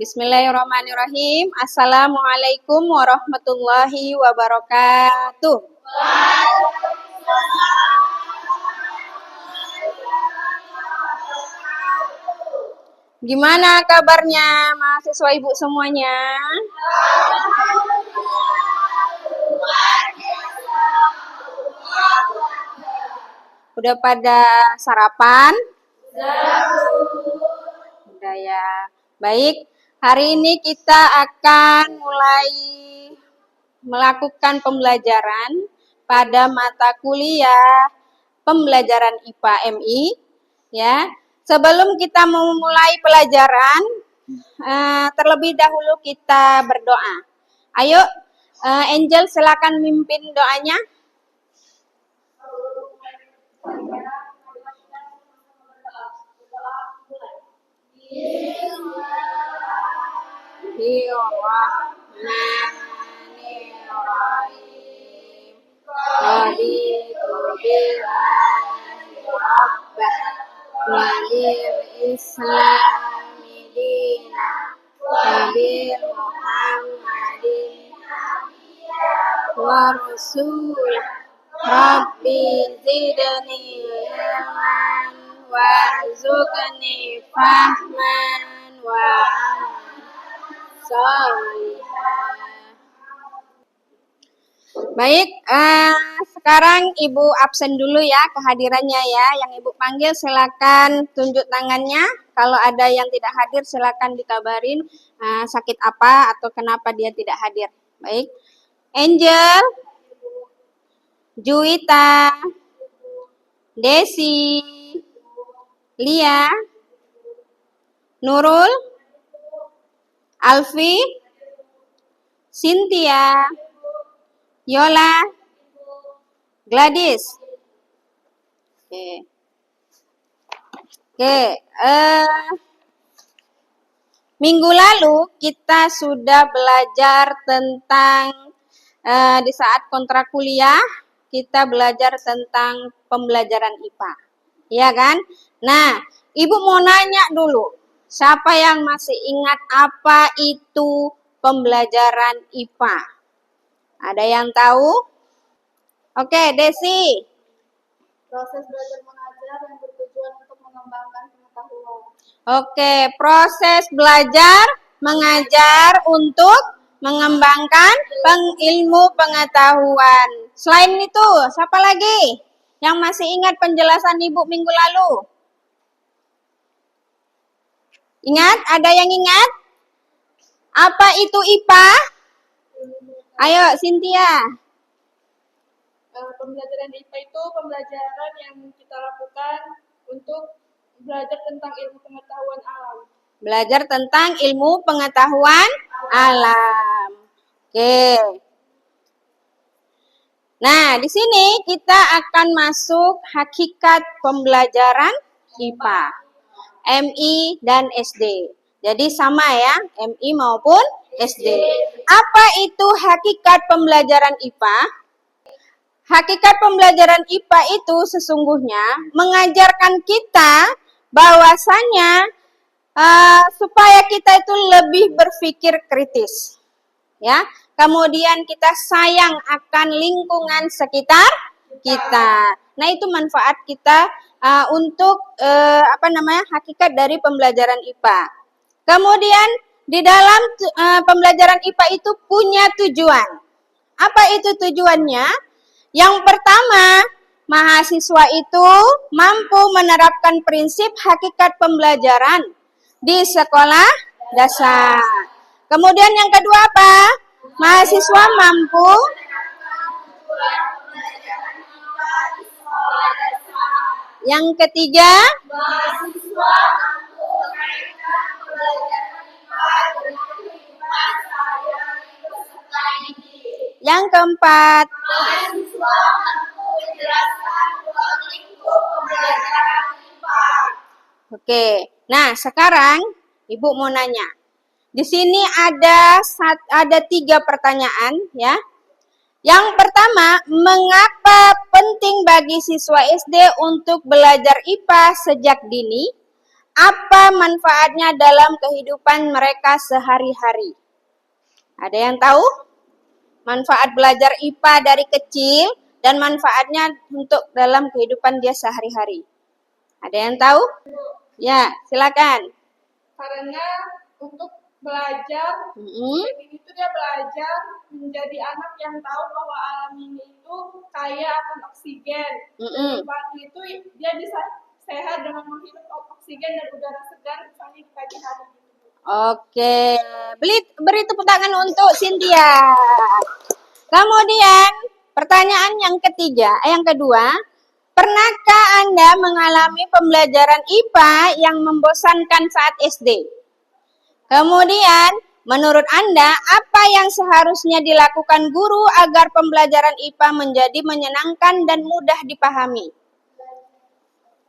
Bismillahirrahmanirrahim. Assalamualaikum warahmatullahi wabarakatuh. Gimana kabarnya mahasiswa ibu semuanya? Udah pada sarapan? Udah ya. Baik, hari ini kita akan mulai melakukan pembelajaran pada mata kuliah pembelajaran IPA MI ya. Sebelum kita memulai pelajaran, terlebih dahulu kita berdoa. Ayo, Angel silakan mimpin doanya. Bismillahirrahmanirrahim. Raditu billahi rabbah walil islami dinah wa bil muhammadin wa rasulah rabbi zidni ilman warzuqni fahman wa sholihah. Baik, sekarang Ibu absen dulu ya kehadirannya ya. Yang Ibu panggil silakan tunjuk tangannya. Kalau ada yang tidak hadir silakan dikabarin sakit apa atau kenapa dia tidak hadir. Baik, Angel, Juwita, Desi, Lia, Nurul, Alfi, Cynthia, Yola, Gladys. Oke. Minggu lalu kita sudah belajar tentang di saat kontrak kuliah kita belajar tentang pembelajaran IPA. Iya kan? Nah, Ibu mau nanya dulu. Siapa yang masih ingat apa itu pembelajaran IPA? Ada yang tahu? Oke, Desi. Proses belajar mengajar yang bertujuan untuk mengembangkan pengetahuan. Oke, proses belajar mengajar untuk mengembangkan ilmu pengetahuan. Selain itu, siapa lagi yang masih ingat penjelasan Ibu minggu lalu? Ingat? Ada yang ingat? Apa itu IPA? Ayo, Cynthia. Pembelajaran IPA itu pembelajaran yang kita lakukan untuk belajar tentang ilmu pengetahuan alam. Belajar tentang ilmu pengetahuan alam. Oke. Nah, di sini kita akan masuk hakikat pembelajaran IPA, MI dan SD. Jadi sama ya, MI maupun SD. Apa itu hakikat pembelajaran IPA? Hakikat pembelajaran IPA itu sesungguhnya mengajarkan kita bahwasanya supaya kita itu lebih berpikir kritis. Ya. Kemudian kita sayang akan lingkungan sekitar kita. Nah, itu manfaat kita untuk hakikat dari pembelajaran IPA. Kemudian di dalam pembelajaran IPA itu punya tujuan. Apa itu tujuannya? Yang pertama, mahasiswa itu mampu menerapkan prinsip hakikat pembelajaran di sekolah dasar. Kemudian yang kedua apa? Mahasiswa mampu yang ketiga, mahasiswa mampu mengaitkan pembelajaran IPA dengan kehidupan sehari-hari peserta didik. Yang keempat, mahasiswa mampu menjelaskan ruang lingkup pembelajaran IPA. Oke, nah sekarang Ibu mau nanya. Di sini ada 3 pertanyaan ya. Yang pertama, mengapa penting bagi siswa SD untuk belajar IPA sejak dini? apa manfaatnya dalam kehidupan mereka sehari-hari? Ada yang tahu? Manfaat belajar IPA dari kecil dan manfaatnya untuk dalam kehidupan dia sehari-hari. Ada yang tahu? Ya, silakan. Karena untuk belajar, Mm-mm. itu dia belajar menjadi anak yang tahu bahwa alam ini itu kaya akan oksigen. Mm-mm. Waktu itu dia bisa sehat dengan menghirup oksigen dan udara segar misalnya di pagi hari. Oke, beri tepuk tangan untuk Cynthia. Kemudian pertanyaan yang kedua, pernahkah Anda mengalami pembelajaran IPA yang membosankan saat SD? Kemudian, menurut Anda, apa yang seharusnya dilakukan guru agar pembelajaran IPA menjadi menyenangkan dan mudah dipahami?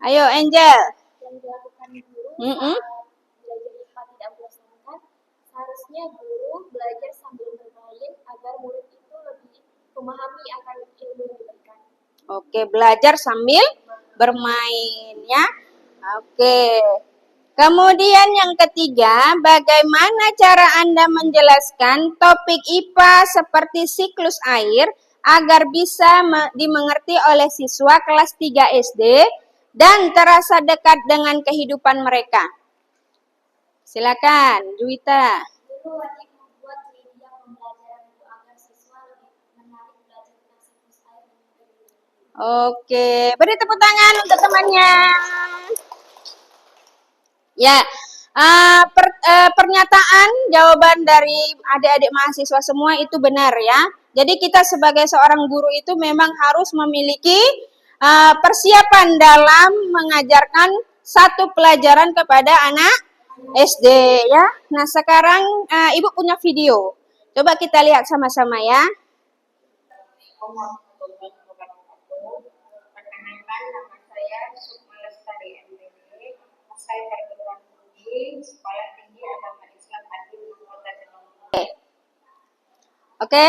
Ayo, Angel. Yang dilakukan guru Mm-mm. belajar IPA tidak membosankan, seharusnya guru belajar sambil bermain agar murid itu lebih memahami akan ilmu yang diberikan. Oke, belajar sambil bermain ya. Oke. Kemudian yang ketiga, bagaimana cara Anda menjelaskan topik IPA seperti siklus air agar bisa dimengerti oleh siswa kelas 3 SD dan terasa dekat dengan kehidupan mereka? Silakan, Juwita. Guru wajib membuat media pembelajaran itu agar siswa lebih menarik belajar tentang siklus air dan kehidupan. Oke, beri tepuk tangan untuk temannya. Ya, pernyataan jawaban dari adik-adik mahasiswa semua itu benar ya. Jadi kita sebagai seorang guru itu memang harus memiliki persiapan dalam mengajarkan satu pelajaran kepada anak SD ya. Nah sekarang Ibu punya video. Coba kita lihat sama-sama ya. Perkenalkan, nama saya Sukma Lestari MPD, saya perguruan tinggi Sekolah Tinggi Agama Islam Adil Kota Jakarta. Oke,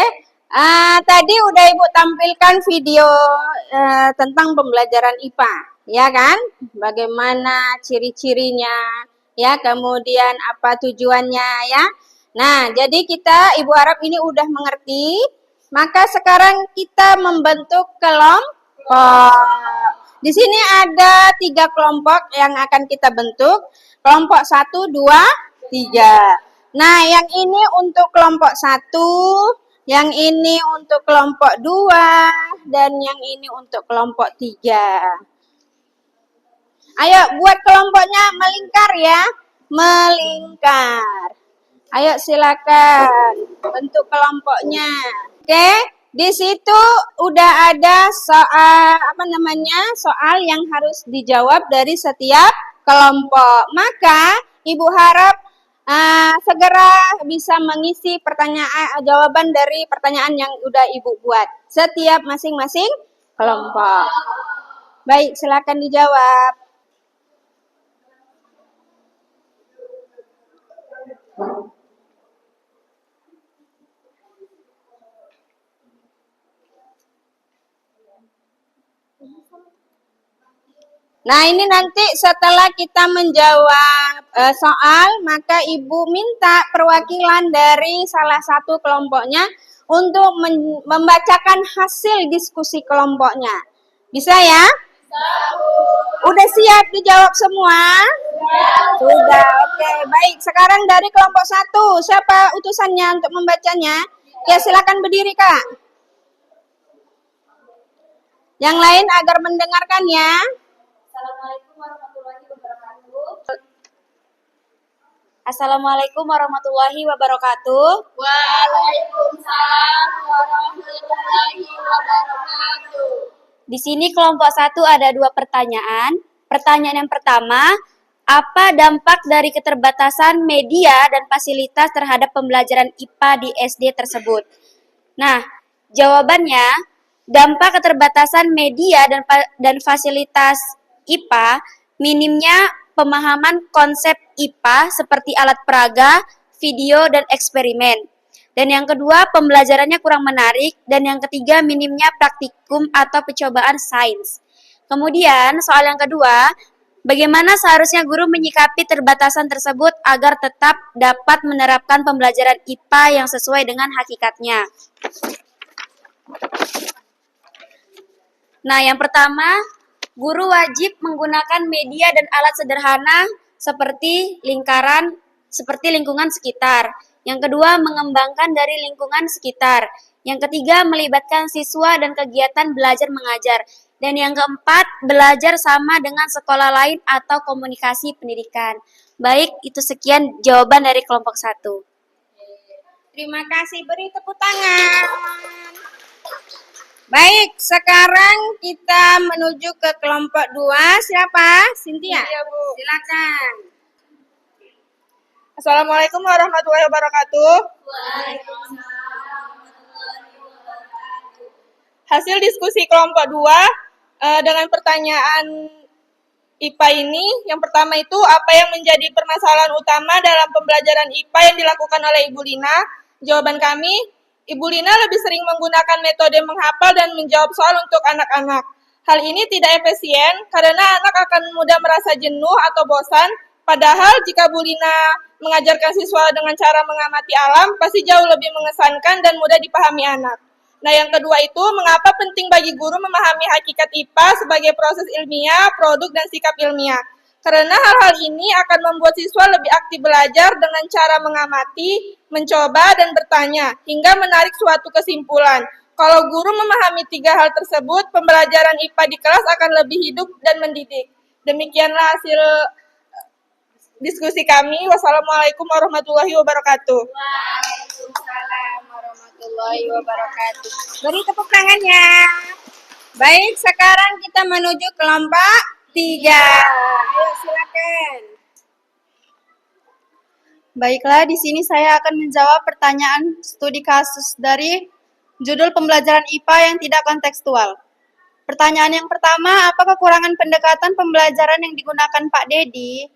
tadi udah Ibu tampilkan video tentang pembelajaran IPA, ya kan? Bagaimana ciri-cirinya, ya, kemudian apa tujuannya, ya. Nah, jadi Ibu harap ini udah mengerti. Maka sekarang kita membentuk kelompok. Di sini ada 3 kelompok yang akan kita bentuk. Kelompok 1, 2, 3. Nah, yang ini untuk kelompok 1, yang ini untuk kelompok 2, dan yang ini untuk kelompok 3. Ayo buat kelompoknya melingkar ya. Melingkar. Ayo silakan bentuk kelompoknya. Oke, di situ udah ada soal yang harus dijawab dari setiap kelompok. Maka Ibu harap segera bisa mengisi jawaban dari pertanyaan yang udah Ibu buat setiap masing-masing kelompok. Baik, silakan dijawab. Nah, ini nanti setelah kita menjawab soal, maka Ibu minta perwakilan dari salah satu kelompoknya untuk membacakan hasil diskusi kelompoknya. Bisa ya? Udah siap dijawab semua? Sudah, oke. Baik, sekarang dari kelompok 1, siapa utusannya untuk membacanya? Ya, silakan berdiri, Kak. Yang lain agar mendengarkan ya. Assalamualaikum warahmatullahi wabarakatuh. Assalamualaikum warahmatullahi wabarakatuh. Waalaikumsalam warahmatullahi wabarakatuh. Di sini kelompok 1 ada 2 pertanyaan. Pertanyaan yang pertama, apa dampak dari keterbatasan media dan fasilitas terhadap pembelajaran IPA di SD tersebut? Nah, jawabannya, dampak keterbatasan media dan fasilitas IPA, minimnya pemahaman konsep IPA seperti alat peraga, video, dan eksperimen. Dan yang kedua, pembelajarannya kurang menarik. Dan yang ketiga, minimnya praktikum atau percobaan sains. Kemudian, soal yang kedua, Bagaimana seharusnya guru menyikapi keterbatasan tersebut agar tetap dapat menerapkan pembelajaran IPA yang sesuai dengan hakikatnya? Nah, yang pertama, guru wajib menggunakan media dan alat sederhana seperti lingkungan sekitar. Yang kedua, mengembangkan dari lingkungan sekitar. Yang ketiga, melibatkan siswa dan kegiatan belajar mengajar. Dan yang keempat, belajar sama dengan sekolah lain atau komunikasi pendidikan. Baik, itu sekian jawaban dari kelompok 1. Terima kasih, beri tepuk tangan. Baik, sekarang kita menuju ke kelompok 2. Siapa? Cynthia? Iya, Bu. Silakan. Assalamualaikum warahmatullahi wabarakatuh. Hasil diskusi kelompok 2 dengan pertanyaan IPA ini, yang pertama itu apa yang menjadi permasalahan utama dalam pembelajaran IPA yang dilakukan oleh Ibu Lina? Jawaban kami, Ibu Lina lebih sering menggunakan metode menghafal dan menjawab soal untuk anak-anak. Hal ini tidak efisien karena anak akan mudah merasa jenuh atau bosan, padahal jika Bu Lina mengajarkan siswa dengan cara mengamati alam, pasti jauh lebih mengesankan dan mudah dipahami anak. Nah, yang kedua itu, mengapa penting bagi guru memahami hakikat IPA sebagai proses ilmiah, produk, dan sikap ilmiah? Karena hal-hal ini akan membuat siswa lebih aktif belajar dengan cara mengamati, mencoba, dan bertanya, hingga menarik suatu kesimpulan. Kalau guru memahami 3 hal tersebut, pembelajaran IPA di kelas akan lebih hidup dan mendidik. Demikianlah hasil diskusi kami. Wassalamualaikum warahmatullahi wabarakatuh. Waalaikumsalam warahmatullahi wabarakatuh. Beri tepuk tangannya. Baik, sekarang kita menuju kelompok 3. Ayo, silakan. Baiklah, di sini saya akan menjawab pertanyaan studi kasus dari judul pembelajaran IPA yang tidak kontekstual. Pertanyaan yang pertama, apa kekurangan pendekatan pembelajaran yang digunakan Pak Dedi?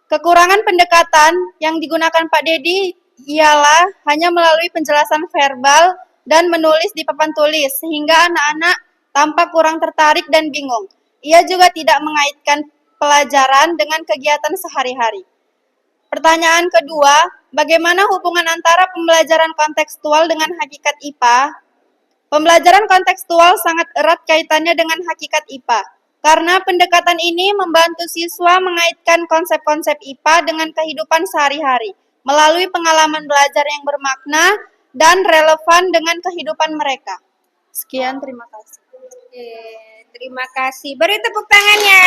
Kekurangan pendekatan yang digunakan Pak Dedi ialah hanya melalui penjelasan verbal dan menulis di papan tulis, sehingga anak-anak tampak kurang tertarik dan bingung. Ia juga tidak mengaitkan pelajaran dengan kegiatan sehari-hari. Pertanyaan kedua, bagaimana hubungan antara pembelajaran kontekstual dengan hakikat IPA? Pembelajaran kontekstual sangat erat kaitannya dengan hakikat IPA, karena pendekatan ini membantu siswa mengaitkan konsep-konsep IPA dengan kehidupan sehari-hari, melalui pengalaman belajar yang bermakna dan relevan dengan kehidupan mereka. Sekian, terima kasih. Oke, terima kasih. Beri tepuk tangannya.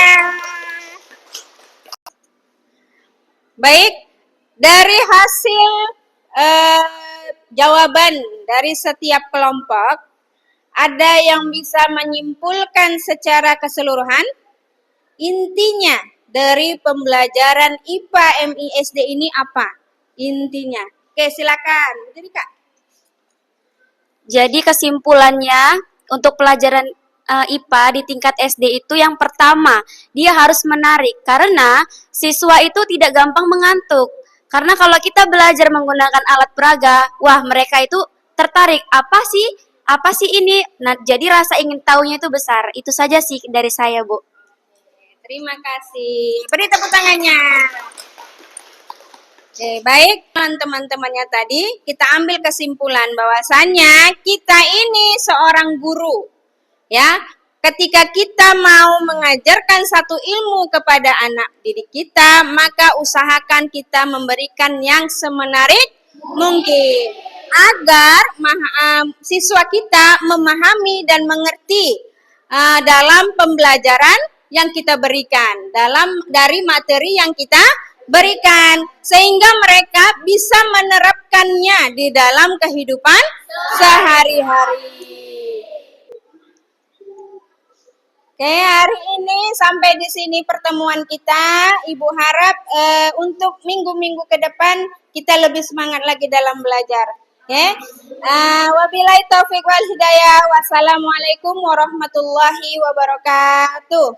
Baik, dari hasil jawaban dari setiap kelompok, ada yang bisa menyimpulkan secara keseluruhan intinya dari pembelajaran IPA MISD ini apa? Intinya. Oke, silakan. Jadi, Kak. Jadi kesimpulannya untuk pelajaran IPA di tingkat SD itu yang pertama, dia harus menarik karena siswa itu tidak gampang mengantuk. Karena kalau kita belajar menggunakan alat peraga, wah mereka itu tertarik, apa sih ini? Nah, jadi rasa ingin tahunya itu besar. Itu saja sih dari saya, Bu. Terima kasih. Beri tepuk tangannya. Oke, baik teman-temannya tadi, kita ambil kesimpulan bahwasannya kita ini seorang guru. Ya, ketika kita mau mengajarkan satu ilmu kepada anak didik kita, maka usahakan kita memberikan yang semenarik mungkin agar siswa kita memahami dan mengerti dalam pembelajaran yang kita berikan, dari materi yang kita berikan, sehingga mereka bisa menerapkannya di dalam kehidupan sehari-hari. Oke, hari ini sampai di sini pertemuan kita. Ibu harap untuk minggu-minggu ke depan kita lebih semangat lagi dalam belajar. Oke, wabillahi taufiq wal hidayah. Wassalamualaikum warahmatullahi wabarakatuh.